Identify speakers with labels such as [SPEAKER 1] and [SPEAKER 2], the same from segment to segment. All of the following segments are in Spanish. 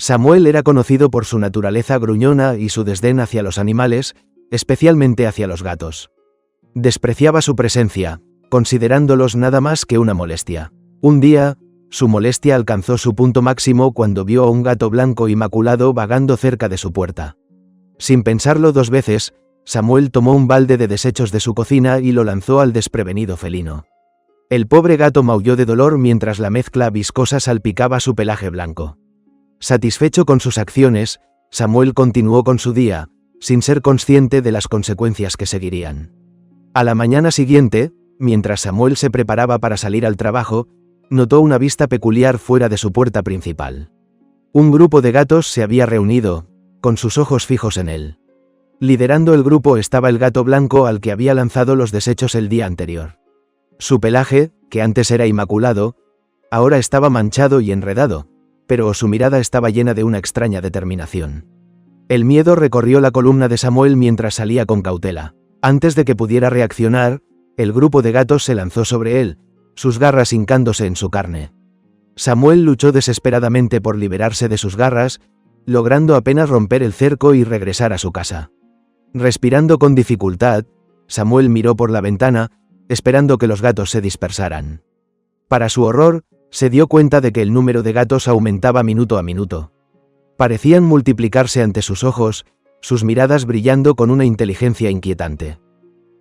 [SPEAKER 1] Samuel era conocido por su naturaleza gruñona y su desdén hacia los animales, especialmente hacia los gatos. Despreciaba su presencia, considerándolos nada más que una molestia. Un día, su molestia alcanzó su punto máximo cuando vio a un gato blanco inmaculado vagando cerca de su puerta. Sin pensarlo dos veces, Samuel tomó un balde de desechos de su cocina y lo lanzó al desprevenido felino. El pobre gato maulló de dolor mientras la mezcla viscosa salpicaba su pelaje blanco. Satisfecho con sus acciones, Samuel continuó con su día, sin ser consciente de las consecuencias que seguirían. A la mañana siguiente, mientras Samuel se preparaba para salir al trabajo, notó una vista peculiar fuera de su puerta principal. Un grupo de gatos se había reunido, con sus ojos fijos en él. Liderando el grupo estaba el gato blanco al que había lanzado los desechos el día anterior. Su pelaje, que antes era inmaculado, ahora estaba manchado y enredado, pero su mirada estaba llena de una extraña determinación. El miedo recorrió la columna de Samuel mientras salía con cautela. Antes de que pudiera reaccionar, el grupo de gatos se lanzó sobre él, sus garras hincándose en su carne. Samuel luchó desesperadamente por liberarse de sus garras, logrando apenas romper el cerco y regresar a su casa. Respirando con dificultad, Samuel miró por la ventana, esperando que los gatos se dispersaran. Para su horror, se dio cuenta de que el número de gatos aumentaba minuto a minuto. Parecían multiplicarse ante sus ojos, sus miradas brillando con una inteligencia inquietante.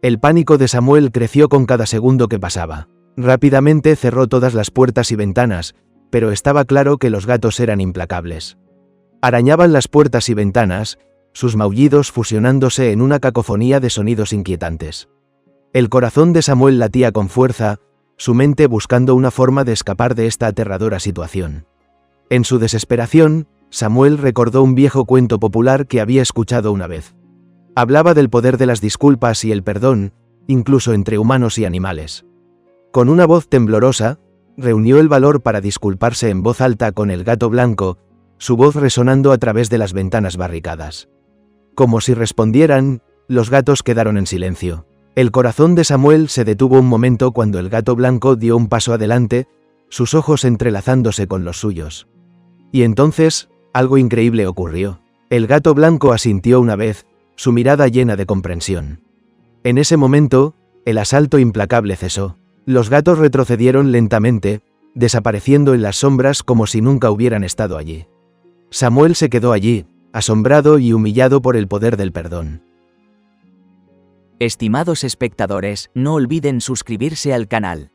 [SPEAKER 1] El pánico de Samuel creció con cada segundo que pasaba. Rápidamente cerró todas las puertas y ventanas, pero estaba claro que los gatos eran implacables. Arañaban las puertas y ventanas, sus maullidos fusionándose en una cacofonía de sonidos inquietantes. El corazón de Samuel latía con fuerza, su mente buscando una forma de escapar de esta aterradora situación. En su desesperación, Samuel recordó un viejo cuento popular que había escuchado una vez. Hablaba del poder de las disculpas y el perdón, incluso entre humanos y animales. Con una voz temblorosa, reunió el valor para disculparse en voz alta con el gato blanco, su voz resonando a través de las ventanas barricadas. Como si respondieran, los gatos quedaron en silencio. El corazón de Samuel se detuvo un momento cuando el gato blanco dio un paso adelante, sus ojos entrelazándose con los suyos. Y entonces, algo increíble ocurrió. El gato blanco asintió una vez, su mirada llena de comprensión. En ese momento, el asalto implacable cesó. Los gatos retrocedieron lentamente, desapareciendo en las sombras como si nunca hubieran estado allí. Samuel se quedó allí, asombrado y humillado por el poder del perdón.
[SPEAKER 2] Estimados espectadores, no olviden suscribirse al canal.